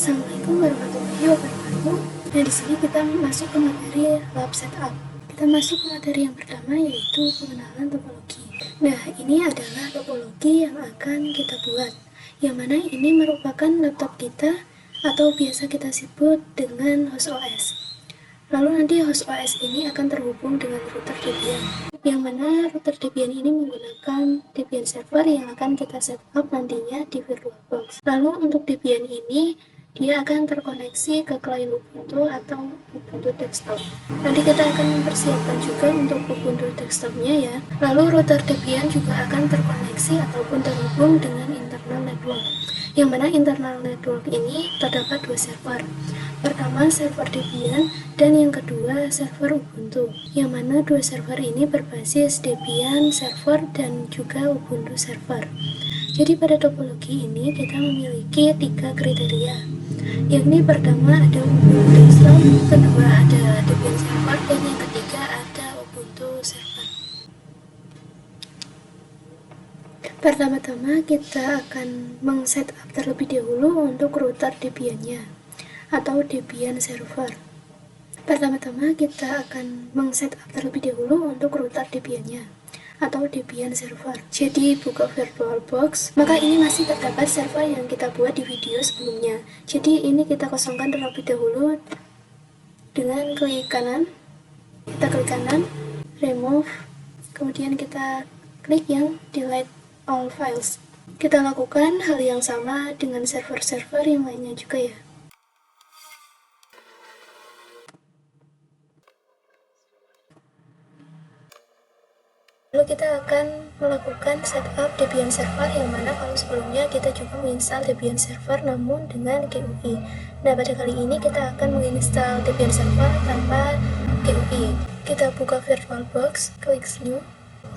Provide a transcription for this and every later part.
Assalamualaikum warahmatullahi wabarakatuh. Nah, di sini kita masuk ke materi lab setup. Kita masuk ke materi yang pertama, yaitu pengenalan topologi. Nah, ini adalah topologi yang akan kita buat, yang mana ini merupakan laptop kita atau biasa kita sebut dengan host OS. Lalu nanti host OS ini akan terhubung dengan router Debian, yang mana router Debian ini menggunakan Debian server yang akan kita setup nantinya di VirtualBox. Lalu untuk Debian ini dia akan terkoneksi ke klien Ubuntu atau Ubuntu desktop. Nanti kita akan mempersiapkan juga untuk Ubuntu desktopnya ya. Lalu router Debian juga akan terkoneksi ataupun terhubung dengan internal network, yang mana internal network ini terdapat dua server. Pertama server Debian dan yang kedua server Ubuntu, yang mana dua server ini berbasis Debian server dan juga Ubuntu server. Jadi pada topologi ini kita memiliki 3 kriteria, yakni pertama ada Ubuntu desktop, kedua ada Debian server, dan yang ketiga ada Ubuntu server. Pertama-tama kita akan meng-setup terlebih dahulu untuk router Debiannya atau Debian server. Pertama-tama kita akan meng-setup terlebih dahulu untuk router Debiannya atau Debian server. Jadi buka VirtualBox, maka ini masih terdapat server yang kita buat di video sebelumnya. Jadi ini kita kosongkan terlebih dahulu dengan klik kanan. Kita klik kanan, remove, kemudian kita klik yang delete all files. Kita lakukan hal yang sama dengan server-server yang lainnya juga ya. Lalu kita akan melakukan setup Debian server, yang mana kalau sebelumnya kita juga menginstal Debian server namun dengan GUI. Nah, pada kali ini kita akan menginstal Debian server tanpa GUI. Kita buka VirtualBox, klik new.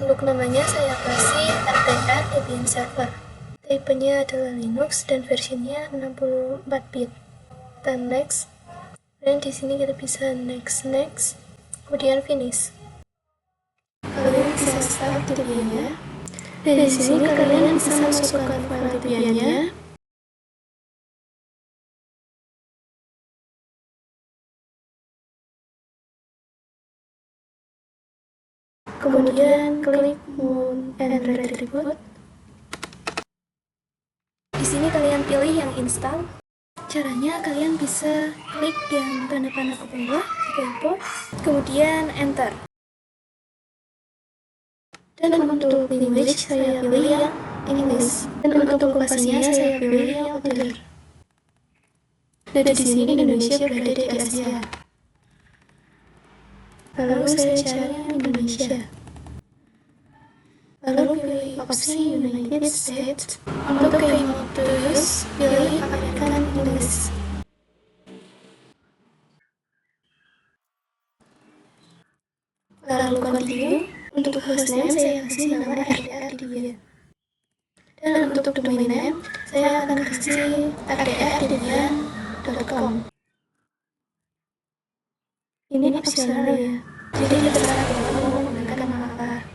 Untuk namanya saya kasih RTR Debian server. Tipenya adalah Linux dan versinya 64 bit. Dan next. Dan di sini kita bisa next, kemudian finish. Kalian bisa start Debiannya. Dan di sini kalian bisa masukkan file Debiannya. Kemudian klik mount and retrieve. Di sini kalian pilih yang install. Caranya kalian bisa klik yang tanda panah ke bawah jika import, kemudian enter. Dan untuk language saya pilih yang English, dan untuk lokasinya saya pilih yang other. Dan di sini Indonesia berada di Asia. Lalu saya cari Indonesia. Lalu pilih opsi United States. Untuk keyboard tools, pilih American English. Lalu continue. Untuk hostname saya kasih nama RDR Debian. Dan untuk domain name saya akan kasih rdrdebian.com. Ini opsional ya, jadi kita mau menggunakan nama apa.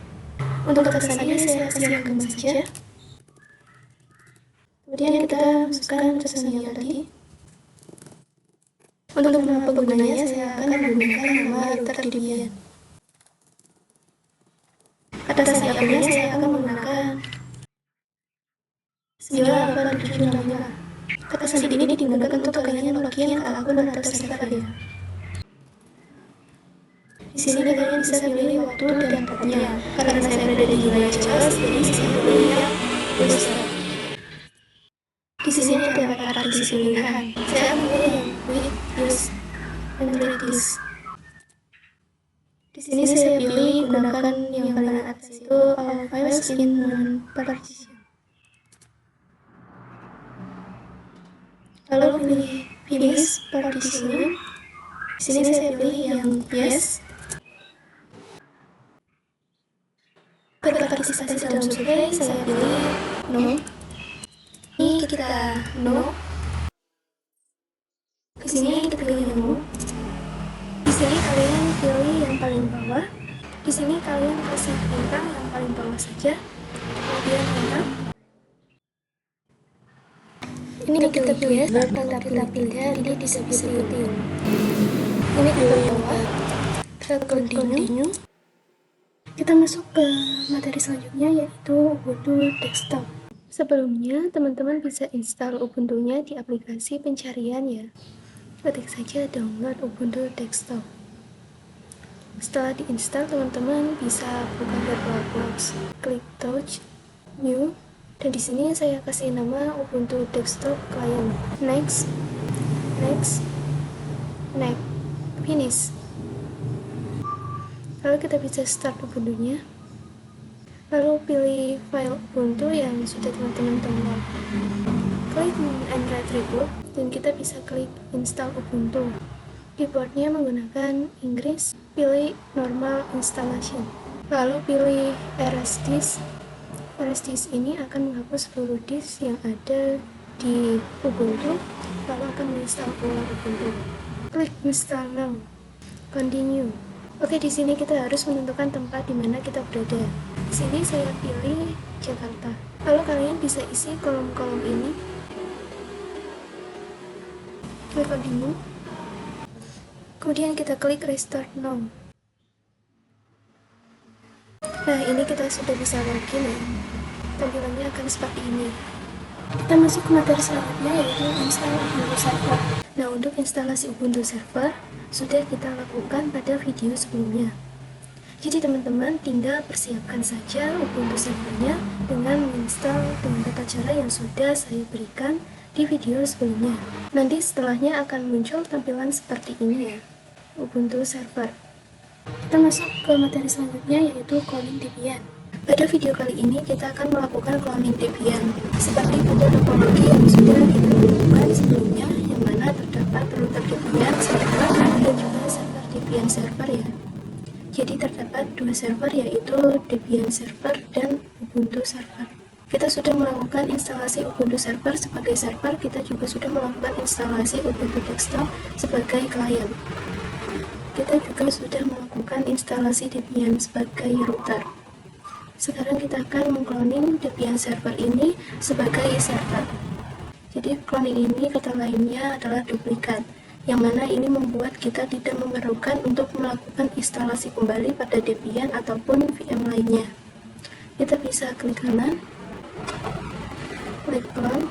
Untuk kesannya saya kasih yang gampang saja. Kemudian kita masukkan kesannya tadi. Untuk nama penggunanya saya akan menggunakan nama router Debian. Atasan akunnya saya akan menggunakan 9875. Atasan ini digunakan untuk kalian login ke akun atau server ya. Di sini kalian bisa pilih waktu dan tempatnya. Karena saya berada di wilayah Charles, jadi saya pilih yang USA. Di sini ada 4 partisi pilihan. Saya pilih yang with, use, and reduce. Di sini saya pilih gunakan yang paling atas, itu all files in one partition. Lalu pilih finish partitioning. Di sini saya pilih yang yes. Berpartisipasi dalam survei saya pilih no. Ini kita no. Di sini kita pilih yang no. Di sini kalian pilih yang paling bawah. Di sini kalian kasih bintang yang paling bawah saja. Kemudian enter. Ini kita pilih ya, kalau kita pilih ini bisa seperti ini. Ini kita bawah, kita continue. Kita masuk ke materi selanjutnya, yaitu Ubuntu Desktop. Sebelumnya, teman-teman bisa install Ubuntu-nya di aplikasi pencarian ya. Ketik saja download Ubuntu Desktop. Setelah diinstal, teman-teman bisa buka VirtualBox, klik Touch, New, dan di sini saya kasih nama Ubuntu Desktop Client. Next, finish. Lalu kita bisa start Ubuntu-nya. Lalu pilih file Ubuntu yang sudah teman-teman download. Klik and right reboot, dan kita bisa klik install Ubuntu. Keyboardnya menggunakan Inggris, pilih normal installation. Lalu pilih erase disk. Erase disk ini akan menghapus seluruh disk yang ada di Ubuntu, lalu akan menginstal ulang Ubuntu. Klik install now. Continue. Oke, di sini kita harus menentukan tempat di mana kita berada. Di sini saya pilih Jakarta. Lalu kalian bisa isi kolom-kolom ini. Klik continue. Kemudian kita klik restart now. Nah, ini kita sudah bisa login ya. Tampilannya akan seperti ini. Kita masuk ke materi selanjutnya, yaitu install Ubuntu Server. Nah, untuk instalasi Ubuntu Server sudah kita lakukan pada video sebelumnya. Jadi teman-teman tinggal persiapkan saja Ubuntu Servernya dengan menginstal dengan tata cara yang sudah saya berikan di video sebelumnya. Nanti setelahnya akan muncul tampilan seperti ini ya, Ubuntu Server. Kita masuk ke materi selanjutnya, yaitu cloning Debian. Pada video kali ini kita akan melakukan cloning Debian seperti pada topologi yang sudah kita lakukan sebelumnya, yang mana terdapat router Debian server dan juga server Debian server ya. Jadi terdapat dua server, yaitu Debian server dan Ubuntu server. Kita sudah melakukan instalasi Ubuntu server sebagai server, kita juga sudah melakukan instalasi Ubuntu Desktop sebagai klien. Kita juga sudah melakukan instalasi Debian sebagai router. Sekarang kita akan mengcloning Debian server ini sebagai server. Jadi cloning ini kata lainnya adalah duplikat, yang mana ini membuat kita tidak memerlukan untuk melakukan instalasi kembali pada Debian ataupun VM lainnya. Kita bisa klik kanan, klik clone.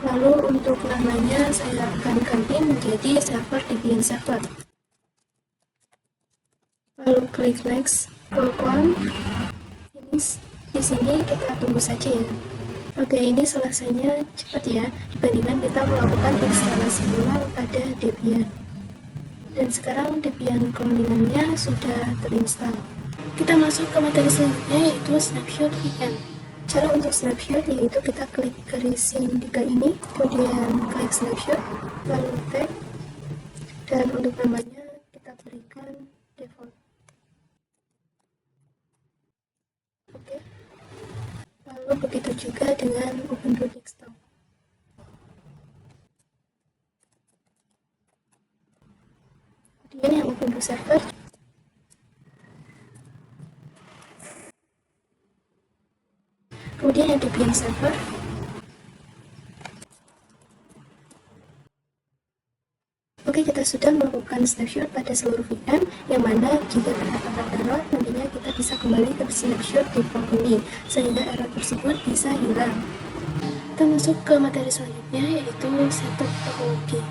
Lalu untuk namanya saya akan ganti menjadi server Debian server. Lalu klik next, clone. Finish. Di sini kita tunggu saja ya. Oke, ini selesainya cepat ya dibandingkan kita melakukan instalasi ulang pada Debian. Dan sekarang Debian cloningannya sudah terinstall. Kita masuk ke materi selanjutnya, yaitu snapshot VM. Cara untuk snapshot yaitu kita klik garis yang 3 ini, kemudian klik snapshot, lalu tag, dan untuk namanya kita berikan default. Oke. Lalu begitu juga dengan Ubuntu Desktop. Kemudian yang Ubuntu server. Kemudian yang Debian server. Oke, kita sudah melakukan snapshot pada seluruh VM, yang mana jika terdapat error, nantinya kita bisa kembali ke snapshot default ini, sehingga error tersebut bisa hilang. Kita masuk ke materi selanjutnya, yaitu setup topologi.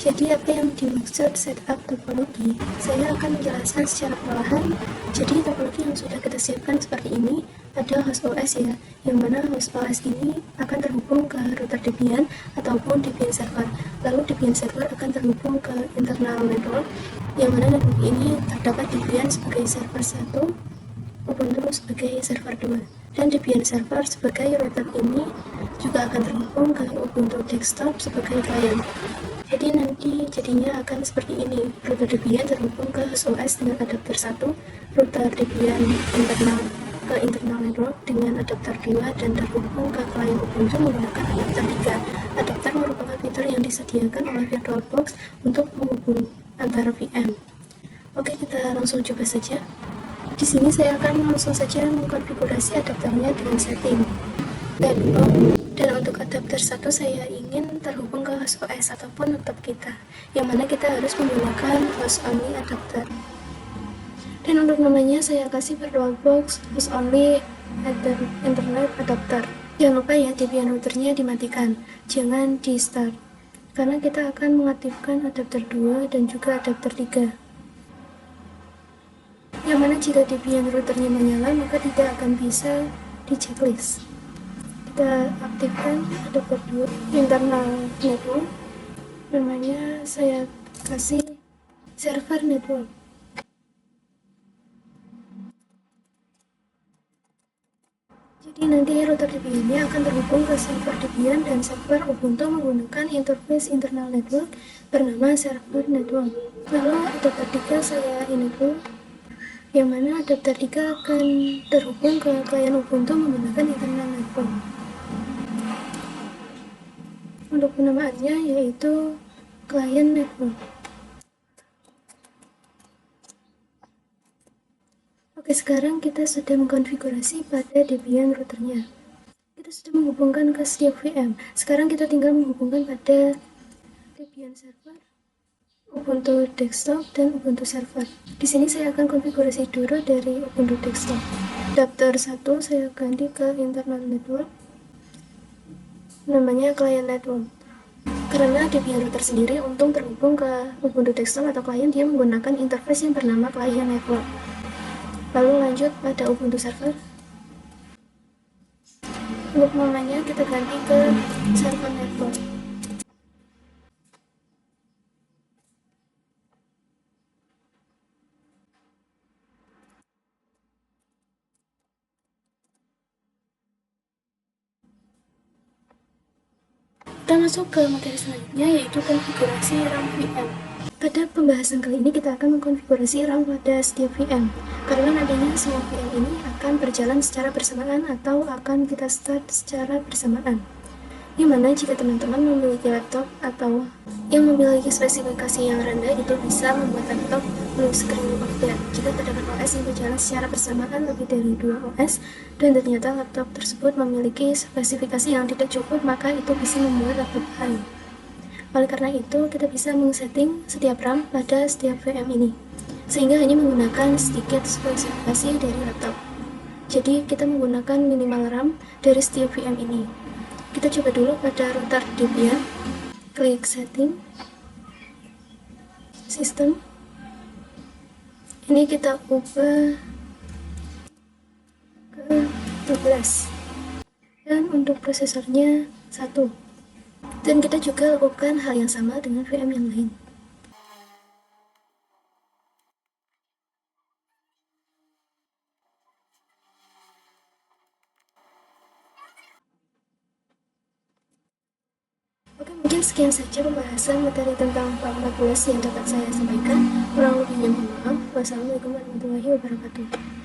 Jadi apa yang dimaksud setup topologi? Saya akan menjelaskan secara perlahan. Jadi topologi yang sudah kita siapkan seperti ini, ada host OS ya, yang mana host OS ini akan terhubung ke router Debian ataupun Debian server. Lalu Debian server akan terhubung ke internal network, yang mana network ini terdapat Debian sebagai server 1, Ubuntu sebagai server 2, dan Debian server sebagai router ini juga akan terhubung ke Ubuntu Desktop sebagai klien. Jadi nanti jadinya akan seperti ini, router Debian terhubung ke host OS dengan adapter 1, router Debian internal ke internal network dengan adapter 2, dan terhubung ke klien Ubuntu menggunakan adapter 3. Adapter merupakan fitur yang disediakan oleh VirtualBox untuk menghubung antara VM. Oke, kita langsung coba saja. Di sini saya akan langsung saja mengkonfigurasi adapternya dengan setting turn on Dan untuk adapter 1 saya ingin terhubung ke host OS ataupun laptop kita, yang mana kita harus menggunakan host only adapter. Dan untuk namanya saya kasih VirtualBox host only internet adapter. Jangan lupa ya Debian routernya dimatikan, jangan di start, karena kita akan mengaktifkan adapter 2 dan juga adapter 3. Yang mana jika Debian routernya menyala maka tidak akan bisa di checklist. Kita aktifkan adapter 2 internal network, namanya saya kasih server network. Jadi nanti router Debian ini akan terhubung ke server Debian dan server Ubuntu menggunakan interface internal network bernama server network. Lalu adapter 3 saya enable, yang mana adapter 3 akan terhubung ke klien Ubuntu menggunakan internal network. Untuk penamaannya yaitu client network. Oke, sekarang kita sudah mengkonfigurasi pada Debian routernya. Kita sudah menghubungkan ke setiap VM. Sekarang kita tinggal menghubungkan pada Debian server, Ubuntu desktop, dan Ubuntu server. Di sini saya akan konfigurasi dulu dari Ubuntu desktop. Adapter 1 saya ganti ke internal network, namanya client network. Karena Debian router sendiri untuk terhubung ke Ubuntu desktop atau client, dia menggunakan interface yang bernama client network. Lalu lanjut pada Ubuntu server. Untuk namanya kita ganti ke server network. Kita masuk ke materi selanjutnya, yaitu konfigurasi RAM VM. Pada pembahasan kali ini kita akan mengkonfigurasi RAM pada setiap VM, karena nantinya semua VM ini akan berjalan secara bersamaan atau akan kita start secara bersamaan. Dimana jika teman-teman memiliki laptop atau yang memiliki spesifikasi yang rendah, itu bisa membuat laptop blue screen of death jika terdapat OS yang berjalan secara bersamaan lebih dari 2 OS dan ternyata laptop tersebut memiliki spesifikasi yang tidak cukup, maka itu bisa membuat laptop hang. Oleh karena itu, kita bisa mengsetting setiap RAM pada setiap VM ini, sehingga hanya menggunakan sedikit spesifikasi dari laptop. Jadi, kita menggunakan minimal RAM dari setiap VM ini. Kita coba dulu pada router Debian, klik setting, sistem. Ini kita ubah ke 12. Dan untuk prosesornya 1. Dan kita juga lakukan hal yang sama dengan VM yang lain. Oke, mungkin sekian saja pembahasan materi tentang 14 yang dapat saya sampaikan. Kurang lebihnya mohon maaf. Wassalamualaikum warahmatullahi wabarakatuh.